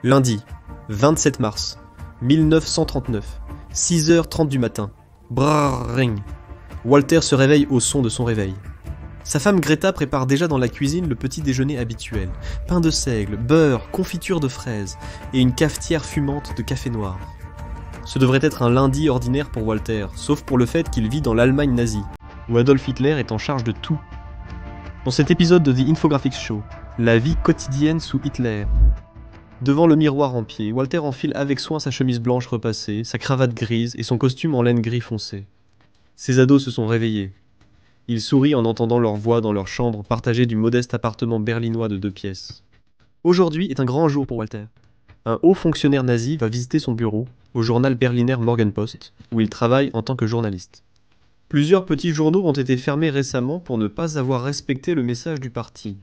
Lundi, 27 mars, 1939, 6h30 du matin. Brrrring. Walter se réveille au son de son réveil. Sa femme Greta prépare déjà dans la cuisine le petit déjeuner habituel. Pain de seigle, beurre, confiture de fraises et une cafetière fumante de café noir. Ce devrait être un lundi ordinaire pour Walter, sauf pour le fait qu'il vit dans l'Allemagne nazie, où Adolf Hitler est en charge de tout. Dans cet épisode de The Infographics Show, la vie quotidienne sous Hitler. Devant le miroir en pied, Walter enfile avec soin sa chemise blanche repassée, sa cravate grise et son costume en laine gris foncé. Ses ados se sont réveillés. Il sourit en entendant leur voix dans leur chambre partagée du modeste appartement berlinois de 2 pièces. Aujourd'hui est un grand jour pour Walter. Un haut fonctionnaire nazi va visiter son bureau, au journal Berliner Morgenpost, où il travaille en tant que journaliste. Plusieurs petits journaux ont été fermés récemment pour ne pas avoir respecté le message du parti.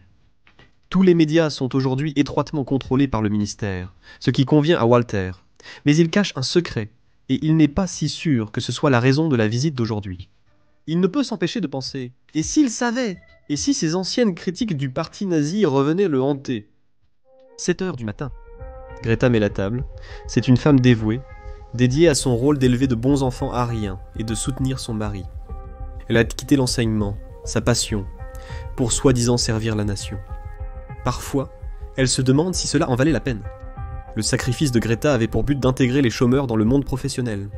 Tous les médias sont aujourd'hui étroitement contrôlés par le ministère, ce qui convient à Walter. Mais il cache un secret, et il n'est pas si sûr que ce soit la raison de la visite d'aujourd'hui. Il ne peut s'empêcher de penser « Et s'il savait ? Et si ces anciennes critiques du parti nazi revenaient le hanter ?» 7h du matin. Greta met la table. C'est une femme dévouée, dédiée à son rôle d'élever de bons enfants ariens et de soutenir son mari. Elle a quitté l'enseignement, sa passion, pour soi-disant servir la nation. Parfois, elle se demande si cela en valait la peine. Le sacrifice de Greta avait pour but d'intégrer les chômeurs dans le monde professionnel.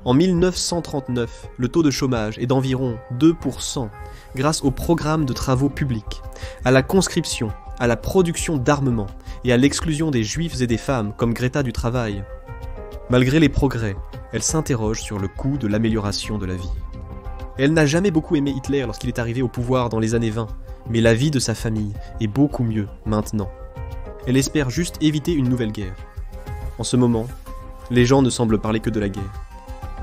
En 1939, le taux de chômage est d'environ 2% grâce au programme de travaux publics, à la conscription, à la production d'armements et à l'exclusion des juifs et des femmes comme Greta du travail. Malgré les progrès, elle s'interroge sur le coût de l'amélioration de la vie. Elle n'a jamais beaucoup aimé Hitler lorsqu'il est arrivé au pouvoir dans les années 20, mais la vie de sa famille est beaucoup mieux maintenant. Elle espère juste éviter une nouvelle guerre. En ce moment, les gens ne semblent parler que de la guerre.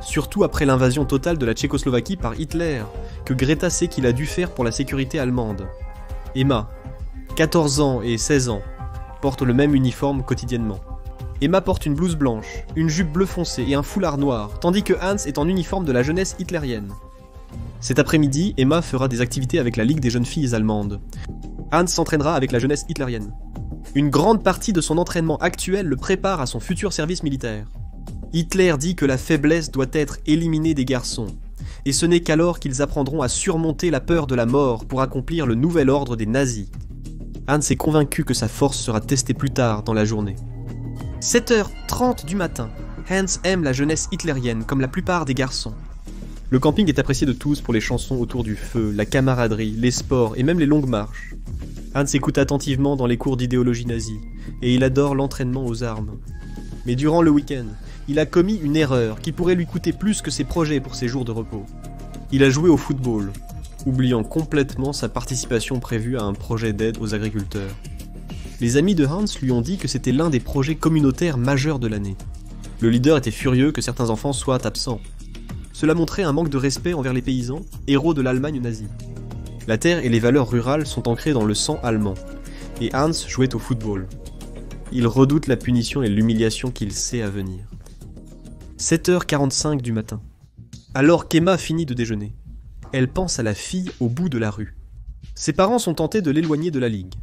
Surtout après l'invasion totale de la Tchécoslovaquie par Hitler, que Greta sait qu'il a dû faire pour la sécurité allemande. Emma, 14 ans et 16 ans, portent le même uniforme quotidiennement. Emma porte une blouse blanche, une jupe bleu foncé et un foulard noir, tandis que Hans est en uniforme de la jeunesse hitlérienne. Cet après-midi, Emma fera des activités avec la Ligue des jeunes filles allemandes. Hans s'entraînera avec la jeunesse hitlérienne. Une grande partie de son entraînement actuel le prépare à son futur service militaire. Hitler dit que la faiblesse doit être éliminée des garçons, et ce n'est qu'alors qu'ils apprendront à surmonter la peur de la mort pour accomplir le nouvel ordre des nazis. Hans est convaincu que sa force sera testée plus tard dans la journée. 7h30 du matin, Hans aime la jeunesse hitlérienne comme la plupart des garçons. Le camping est apprécié de tous pour les chansons autour du feu, la camaraderie, les sports et même les longues marches. Hans écoute attentivement dans les cours d'idéologie nazie, et il adore l'entraînement aux armes. Mais durant le week-end, il a commis une erreur qui pourrait lui coûter plus que ses projets pour ses jours de repos. Il a joué au football, oubliant complètement sa participation prévue à un projet d'aide aux agriculteurs. Les amis de Hans lui ont dit que c'était l'un des projets communautaires majeurs de l'année. Le leader était furieux que certains enfants soient absents. Cela montrait un manque de respect envers les paysans, héros de l'Allemagne nazie. La terre et les valeurs rurales sont ancrées dans le sang allemand, et Hans jouait au football. Il redoute la punition et l'humiliation qu'il sait à venir. 7h45 du matin. Alors qu'Emma finit de déjeuner, elle pense à la fille au bout de la rue. Ses parents sont tentés de l'éloigner de la Ligue.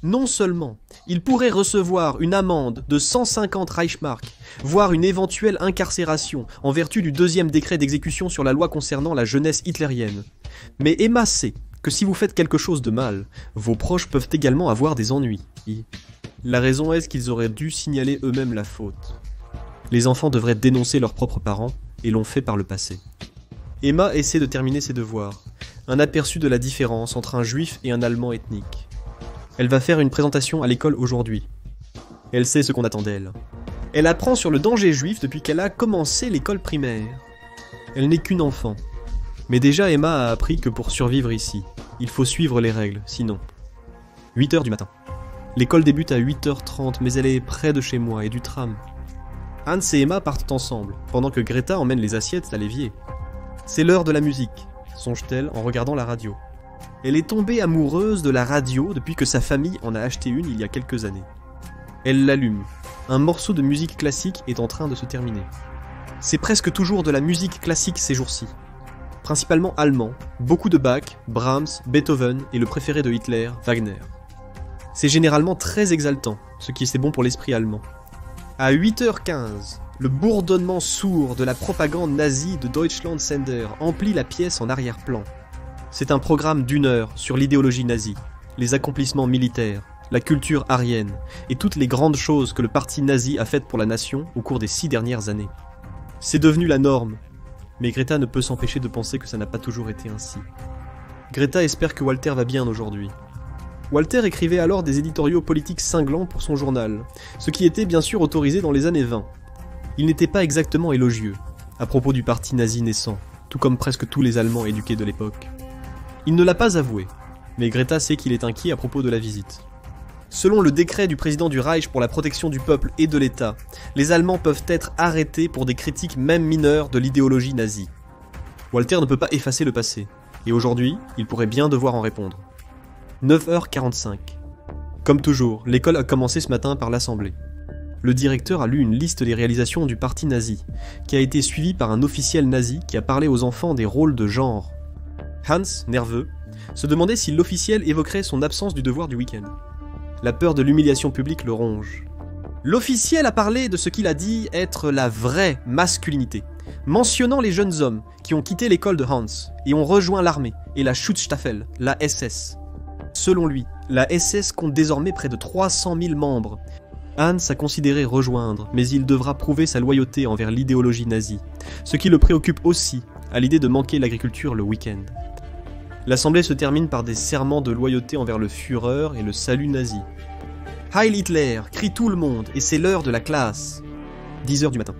Non seulement, il pourrait recevoir une amende de 150 Reichsmark, voire une éventuelle incarcération en vertu du 2e décret d'exécution sur la loi concernant la jeunesse hitlérienne. Mais Emma sait que si vous faites quelque chose de mal, vos proches peuvent également avoir des ennuis. La raison est qu'ils auraient dû signaler eux-mêmes la faute. Les enfants devraient dénoncer leurs propres parents, et l'ont fait par le passé. Emma essaie de terminer ses devoirs, un aperçu de la différence entre un juif et un allemand ethnique. Elle va faire une présentation à l'école aujourd'hui. Elle sait ce qu'on attend d'elle. Elle apprend sur le danger juif depuis qu'elle a commencé l'école primaire. Elle n'est qu'une enfant. Mais déjà Emma a appris que pour survivre ici, il faut suivre les règles, sinon. 8h du matin. L'école débute à 8h30, mais elle est près de chez moi et du tram. Hans et Emma partent ensemble, pendant que Greta emmène les assiettes à l'évier. C'est l'heure de la musique, songe-t-elle en regardant la radio. Elle est tombée amoureuse de la radio depuis que sa famille en a acheté une il y a quelques années. Elle l'allume. Un morceau de musique classique est en train de se terminer. C'est presque toujours de la musique classique ces jours-ci. Principalement allemand, beaucoup de Bach, Brahms, Beethoven et le préféré de Hitler, Wagner. C'est généralement très exaltant, ce qui est bon pour l'esprit allemand. À 8h15, le bourdonnement sourd de la propagande nazie de Deutschlandsender emplit la pièce en arrière-plan. C'est un programme d'1 heure sur l'idéologie nazie, les accomplissements militaires, la culture aryenne et toutes les grandes choses que le parti nazi a faites pour la nation au cours des 6 dernières années. C'est devenu la norme, mais Greta ne peut s'empêcher de penser que ça n'a pas toujours été ainsi. Greta espère que Walter va bien aujourd'hui. Walter écrivait alors des éditoriaux politiques cinglants pour son journal, ce qui était bien sûr autorisé dans les années 20. Il n'était pas exactement élogieux, à propos du parti nazi naissant, tout comme presque tous les Allemands éduqués de l'époque. Il ne l'a pas avoué, mais Greta sait qu'il est inquiet à propos de la visite. Selon le décret du président du Reich pour la protection du peuple et de l'État, les Allemands peuvent être arrêtés pour des critiques même mineures de l'idéologie nazie. Walter ne peut pas effacer le passé, et aujourd'hui, il pourrait bien devoir en répondre. 9h45. Comme toujours, l'école a commencé ce matin par l'assemblée. Le directeur a lu une liste des réalisations du parti nazi, qui a été suivie par un officiel nazi qui a parlé aux enfants des rôles de genre. Hans, nerveux, se demandait si l'officiel évoquerait son absence du devoir du week-end. La peur de l'humiliation publique le ronge. L'officiel a parlé de ce qu'il a dit être la vraie masculinité, mentionnant les jeunes hommes qui ont quitté l'école de Hans et ont rejoint l'armée et la Schutzstaffel, la SS. Selon lui, la SS compte désormais près de 300 000 membres. Hans a considéré rejoindre, mais il devra prouver sa loyauté envers l'idéologie nazie, ce qui le préoccupe aussi à l'idée de manquer l'agriculture le week-end. L'assemblée se termine par des serments de loyauté envers le Führer et le salut nazi. Heil Hitler, crie tout le monde, et c'est l'heure de la classe. 10h du matin.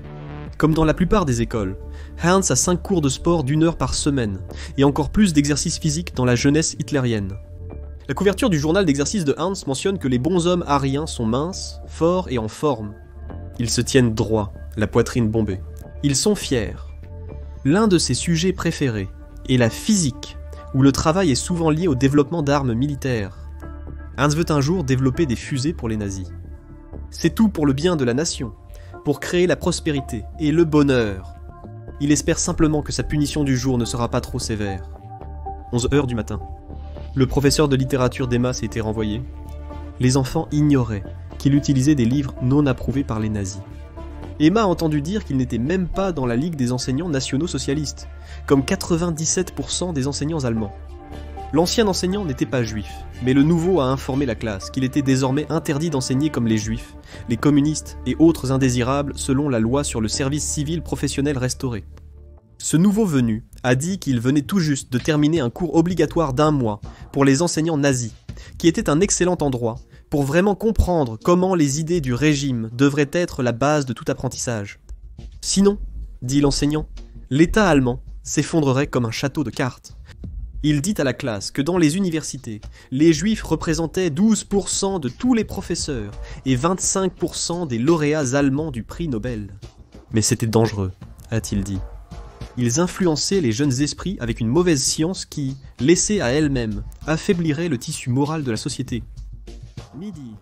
Comme dans la plupart des écoles, Hans a 5 cours de sport d'1 heure par semaine, et encore plus d'exercices physiques dans la jeunesse hitlérienne. La couverture du journal d'exercice de Hans mentionne que les bons hommes aryens sont minces, forts et en forme. Ils se tiennent droit, la poitrine bombée. Ils sont fiers. L'un de ses sujets préférés est la physique, où le travail est souvent lié au développement d'armes militaires. Hans veut un jour développer des fusées pour les nazis. C'est tout pour le bien de la nation, pour créer la prospérité et le bonheur. Il espère simplement que sa punition du jour ne sera pas trop sévère. 11h du matin. Le professeur de littérature d'Emma s'est été renvoyé. Les enfants ignoraient qu'il utilisait des livres non approuvés par les nazis. Emma a entendu dire qu'il n'était même pas dans la Ligue des enseignants nationaux socialistes, comme 97% des enseignants allemands. L'ancien enseignant n'était pas juif, mais le nouveau a informé la classe qu'il était désormais interdit d'enseigner comme les juifs, les communistes et autres indésirables selon la loi sur le service civil professionnel restauré. Ce nouveau venu a dit qu'il venait tout juste de terminer un cours obligatoire d'1 mois pour les enseignants nazis, qui était un excellent endroit pour vraiment comprendre comment les idées du régime devraient être la base de tout apprentissage. Sinon, dit l'enseignant, l'État allemand s'effondrerait comme un château de cartes. Il dit à la classe que dans les universités, les juifs représentaient 12% de tous les professeurs et 25% des lauréats allemands du prix Nobel. Mais c'était dangereux, a-t-il dit. Ils influençaient les jeunes esprits avec une mauvaise science qui, laissée à elle-même, affaiblirait le tissu moral de la société. Midi.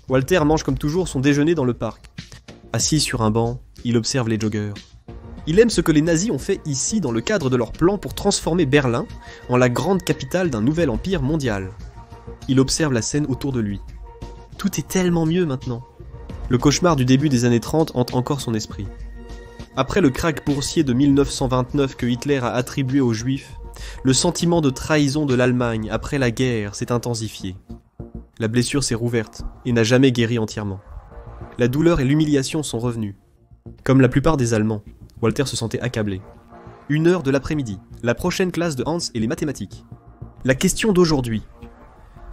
Walter mange comme toujours son déjeuner dans le parc. Assis sur un banc, il observe les joggeurs. Il aime ce que les nazis ont fait ici dans le cadre de leur plan pour transformer Berlin en la grande capitale d'un nouvel empire mondial. Il observe la scène autour de lui. Tout est tellement mieux maintenant. Le cauchemar du début des années 30 hante encore son esprit. Après le krach boursier de 1929 que Hitler a attribué aux Juifs, le sentiment de trahison de l'Allemagne après la guerre s'est intensifié. La blessure s'est rouverte et n'a jamais guéri entièrement. La douleur et l'humiliation sont revenues. Comme la plupart des Allemands, Walter se sentait accablé. 1h de l'après-midi, la prochaine classe de Hans et les mathématiques. La question d'aujourd'hui.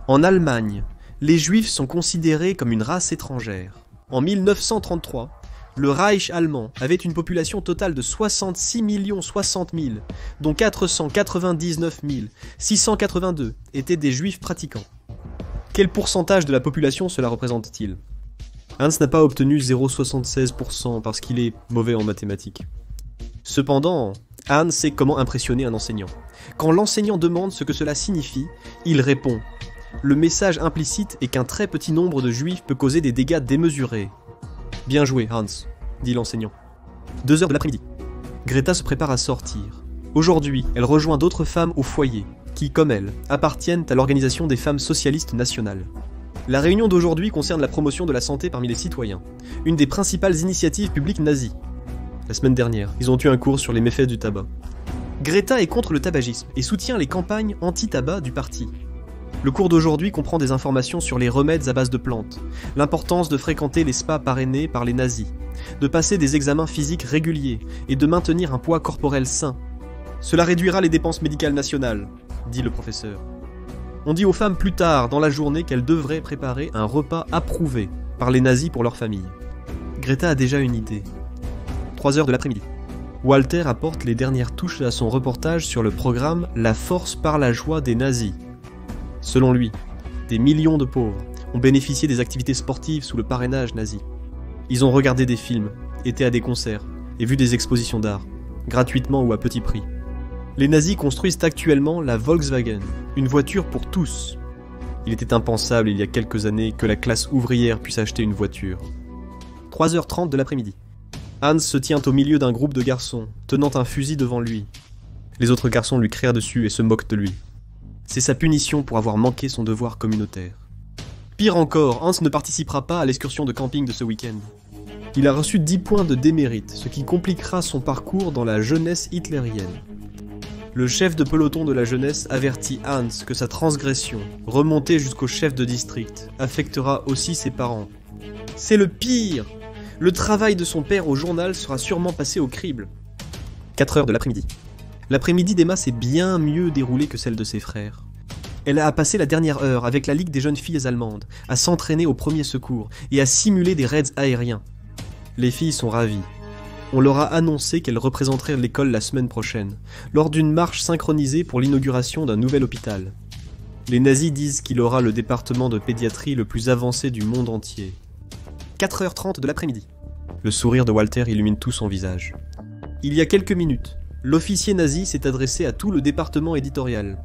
En Allemagne, les Juifs sont considérés comme une race étrangère. En 1933, le Reich allemand avait une population totale de 66 60 000, dont 499 682 étaient des Juifs pratiquants. Quel pourcentage de la population cela représente-t-il ? Hans n'a pas obtenu 0,76% parce qu'il est mauvais en mathématiques. Cependant, Hans sait comment impressionner un enseignant. Quand l'enseignant demande ce que cela signifie, il répond. Le message implicite est qu'un très petit nombre de juifs peut causer des dégâts démesurés. Bien joué, Hans, dit l'enseignant. 2h de l'après-midi. Greta se prépare à sortir. Aujourd'hui, elle rejoint d'autres femmes au foyer, qui, comme elle, appartiennent à l'Organisation des femmes socialistes nationales. La réunion d'aujourd'hui concerne la promotion de la santé parmi les citoyens, une des principales initiatives publiques nazies. La semaine dernière, ils ont eu un cours sur les méfaits du tabac. Greta est contre le tabagisme et soutient les campagnes anti-tabac du parti. Le cours d'aujourd'hui comprend des informations sur les remèdes à base de plantes, l'importance de fréquenter les spas parrainés par les nazis, de passer des examens physiques réguliers et de maintenir un poids corporel sain. Cela réduira les dépenses médicales nationales, dit le professeur. On dit aux femmes plus tard dans la journée qu'elles devraient préparer un repas approuvé par les nazis pour leur famille. Greta a déjà une idée. 3 heures de l'après-midi. Walter apporte les dernières touches à son reportage sur le programme « La force par la joie des nazis ». Selon lui, des millions de pauvres ont bénéficié des activités sportives sous le parrainage nazi. Ils ont regardé des films, été à des concerts et vu des expositions d'art, gratuitement ou à petit prix. Les nazis construisent actuellement la Volkswagen, une voiture pour tous. Il était impensable il y a quelques années que la classe ouvrière puisse acheter une voiture. 3h30 de l'après-midi. Hans se tient au milieu d'un groupe de garçons, tenant un fusil devant lui. Les autres garçons lui crient dessus et se moquent de lui. C'est sa punition pour avoir manqué son devoir communautaire. Pire encore, Hans ne participera pas à l'excursion de camping de ce week-end. Il a reçu 10 points de démérite, ce qui compliquera son parcours dans la jeunesse hitlérienne. Le chef de peloton de la jeunesse avertit Hans que sa transgression, remontée jusqu'au chef de district, affectera aussi ses parents. C'est le pire! Le travail de son père au journal sera sûrement passé au crible. 4 heures de l'après-midi. L'après-midi d'Emma s'est bien mieux déroulée que celle de ses frères. Elle a passé la dernière heure avec la Ligue des jeunes filles allemandes, à s'entraîner au premier secours et à simuler des raids aériens. Les filles sont ravies. On leur a annoncé qu'elles représenteraient l'école la semaine prochaine, lors d'une marche synchronisée pour l'inauguration d'un nouvel hôpital. Les nazis disent qu'il aura le département de pédiatrie le plus avancé du monde entier. 4h30 de l'après-midi. Le sourire de Walter illumine tout son visage. Il y a quelques minutes, l'officier nazi s'est adressé à tout le département éditorial.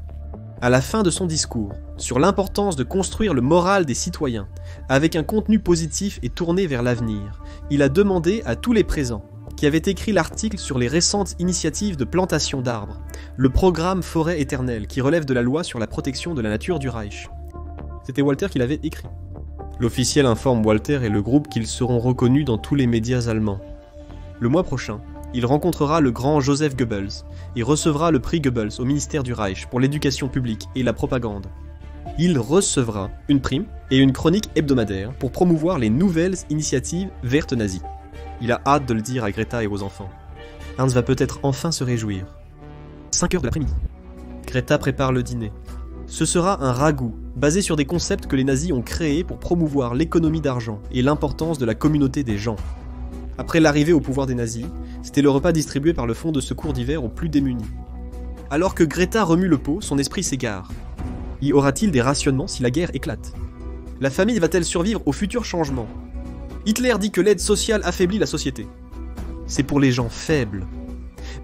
À la fin de son discours, sur l'importance de construire le moral des citoyens, avec un contenu positif et tourné vers l'avenir, il a demandé à tous les présents, qui avaient écrit l'article sur les récentes initiatives de plantation d'arbres, le programme Forêt éternelle qui relève de la loi sur la protection de la nature du Reich. C'était Walter qui l'avait écrit. L'officiel informe Walter et le groupe qu'ils seront reconnus dans tous les médias allemands. Le mois prochain, il rencontrera le grand Joseph Goebbels et recevra le prix Goebbels au ministère du Reich pour l'éducation publique et la propagande. Il recevra une prime et une chronique hebdomadaire pour promouvoir les nouvelles initiatives vertes nazies. Il a hâte de le dire à Greta et aux enfants. Hans va peut-être enfin se réjouir. 5 heures de l'après-midi. Greta prépare le dîner. Ce sera un ragoût, basé sur des concepts que les nazis ont créés pour promouvoir l'économie d'argent et l'importance de la communauté des gens. Après l'arrivée au pouvoir des nazis, c'était le repas distribué par le Fonds de secours d'hiver aux plus démunis. Alors que Greta remue le pot, son esprit s'égare. Y aura-t-il des rationnements si la guerre éclate? La famille va-t-elle survivre au futur changement? Hitler dit que l'aide sociale affaiblit la société. C'est pour les gens faibles.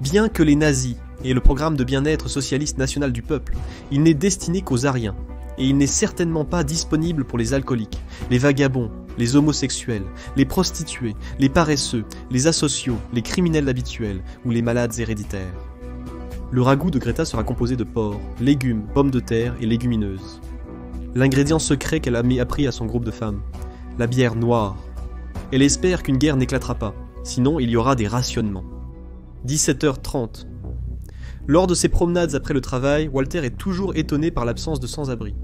Bien que les nazis aient le programme de bien-être socialiste national du peuple, il n'est destiné qu'aux Aryens, et il n'est certainement pas disponible pour les alcooliques, les vagabonds, les homosexuels, les prostituées, les paresseux, les asociaux, les criminels habituels ou les malades héréditaires. Le ragoût de Greta sera composé de porc, légumes, pommes de terre et légumineuses. L'ingrédient secret qu'elle a appris à son groupe de femmes, la bière noire. Elle espère qu'une guerre n'éclatera pas, sinon il y aura des rationnements. 17h30. Lors de ses promenades après le travail, Walter est toujours étonné par l'absence de sans-abri.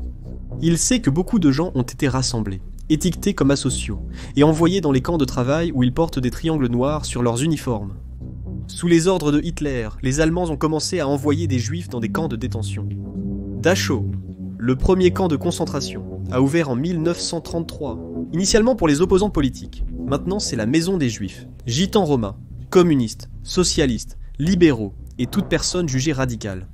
Il sait que beaucoup de gens ont été rassemblés, étiquetés comme asociaux, et envoyés dans les camps de travail où ils portent des triangles noirs sur leurs uniformes. Sous les ordres de Hitler, les Allemands ont commencé à envoyer des Juifs dans des camps de détention. Dachau, le premier camp de concentration, a ouvert en 1933, initialement pour les opposants politiques. Maintenant, c'est la maison des Juifs, gitans romains, communistes, socialistes, libéraux et toute personne jugée radicale.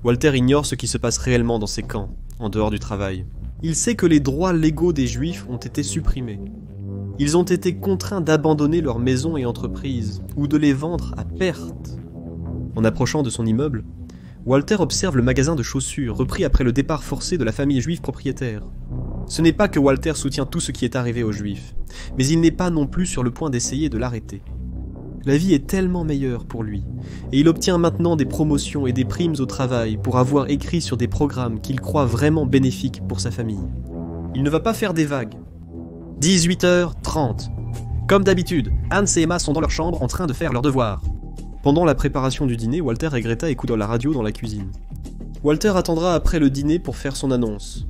Walter ignore ce qui se passe réellement dans ces camps, en dehors du travail. Il sait que les droits légaux des Juifs ont été supprimés. Ils ont été contraints d'abandonner leurs maisons et entreprises, ou de les vendre à perte. En approchant de son immeuble, Walter observe le magasin de chaussures repris après le départ forcé de la famille juive propriétaire. Ce n'est pas que Walter soutient tout ce qui est arrivé aux Juifs, mais il n'est pas non plus sur le point d'essayer de l'arrêter. La vie est tellement meilleure pour lui, et il obtient maintenant des promotions et des primes au travail pour avoir écrit sur des programmes qu'il croit vraiment bénéfiques pour sa famille. Il ne va pas faire des vagues. 18h30. Comme d'habitude, Hans et Emma sont dans leur chambre en train de faire leurs devoirs. Pendant la préparation du dîner, Walter et Greta écoutent la radio dans la cuisine. Walter attendra après le dîner pour faire son annonce.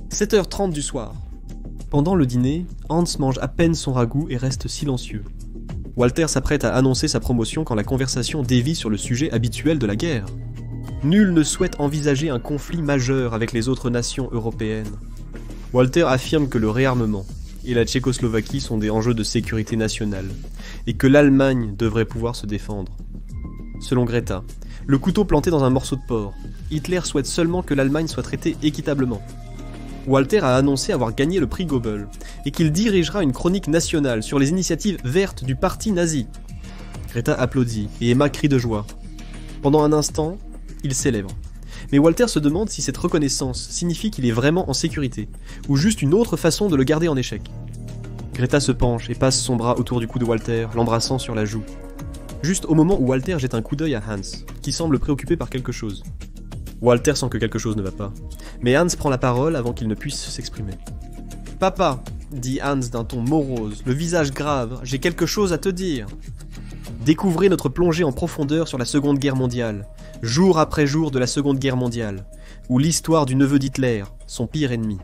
7h30 du soir. Pendant le dîner, Hans mange à peine son ragoût et reste silencieux. Walter s'apprête à annoncer sa promotion quand la conversation dévie sur le sujet habituel de la guerre. Nul ne souhaite envisager un conflit majeur avec les autres nations européennes. Walter affirme que le réarmement et la Tchécoslovaquie sont des enjeux de sécurité nationale, et que l'Allemagne devrait pouvoir se défendre. Selon Greta, le couteau planté dans un morceau de porc, Hitler souhaite seulement que l'Allemagne soit traitée équitablement. Walter a annoncé avoir gagné le prix Goebbels, et qu'il dirigera une chronique nationale sur les initiatives vertes du parti nazi. Greta applaudit, et Emma crie de joie. Pendant un instant, il célèbre. Mais Walter se demande si cette reconnaissance signifie qu'il est vraiment en sécurité, ou juste une autre façon de le garder en échec. Greta se penche et passe son bras autour du cou de Walter, l'embrassant sur la joue. Juste au moment où Walter jette un coup d'œil à Hans, qui semble préoccupé par quelque chose. Walter sent que quelque chose ne va pas, mais Hans prend la parole avant qu'il ne puisse s'exprimer. « Papa, dit Hans d'un ton morose, le visage grave, j'ai quelque chose à te dire. Découvrez notre plongée en profondeur sur la Seconde Guerre mondiale, jour après jour de la Seconde Guerre mondiale, ou l'histoire du neveu d'Hitler, son pire ennemi.